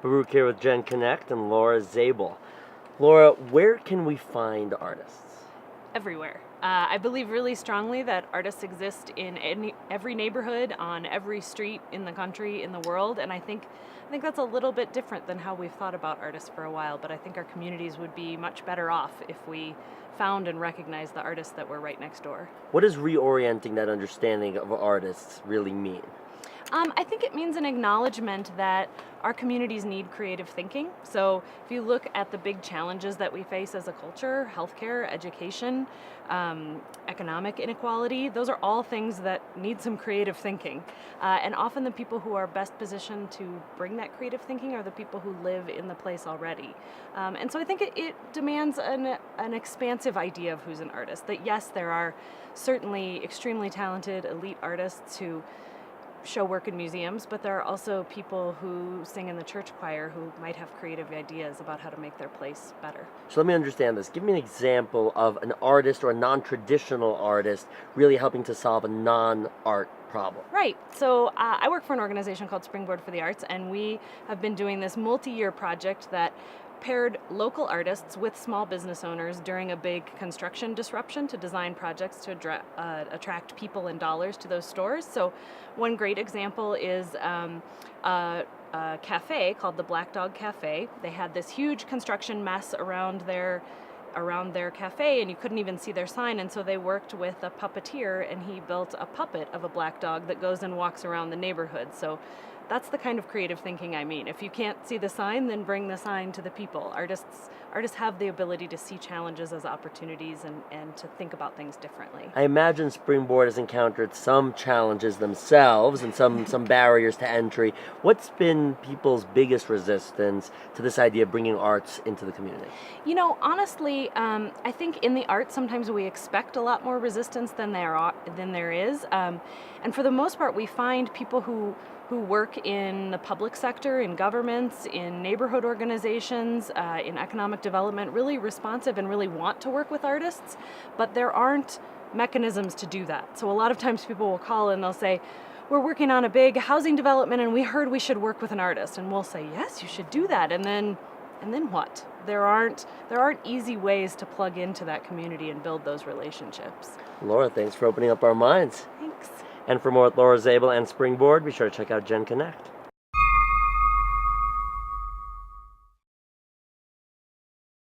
Baruch here with genConnect and Laura Zabel. Laura, where can we find artists? Everywhere. I believe really strongly that artists exist in every neighborhood, on every street in the country, in the world, and I think that's a little bit different than how we've thought about artists for a while, but I think our communities would be much better off if we found and recognized the artists that were right next door. What does reorienting that understanding of artists really mean? I think it means an acknowledgement that our communities need creative thinking. So if you look at the big challenges that we face as a culture, healthcare, education, economic inequality, those are all things that need some creative thinking. And often the people who are best positioned to bring that creative thinking are the people who live in the place already. And so I think it demands an expansive idea of who's an artist. That yes, there are certainly extremely talented elite artists who show work in museums, but there are also people who sing in the church choir who might have creative ideas about how to make their place better. So let me understand this. Give me an example of an artist or a non-traditional artist really helping to solve a non-art problem. Right. So I work for an organization called Springboard for the Arts, and we have been doing this multi-year project that paired local artists with small business owners during a big construction disruption to design projects to attract people and dollars to those stores. So one great example is a cafe called the Black Dog Cafe. They had this huge construction mess around their cafe, and you couldn't even see their sign, and so they worked with a puppeteer, and he built a puppet of a black dog that goes and walks around the neighborhood. So that's the kind of creative thinking I mean. If you can't see the sign, then bring the sign to the people. Artists have the ability to see challenges as opportunities and to think about things differently. I imagine Springboard has encountered some challenges themselves and some barriers to entry. What's been people's biggest resistance to this idea of bringing arts into the community? You know, honestly, I think in the arts sometimes we expect a lot more resistance than there is. And for the most part, we find people who work in the public sector, in governments, in neighborhood organizations, in economic development, really responsive and really want to work with artists, but there aren't mechanisms to do that. So a lot of times people will call and they'll say, we're working on a big housing development and we heard we should work with an artist. And we'll say, yes, you should do that. And then what? There aren't easy ways to plug into that community and build those relationships. Laura, thanks for opening up our minds. Thanks. And for more with Laura Zabel and Springboard, be sure to check out genConnect.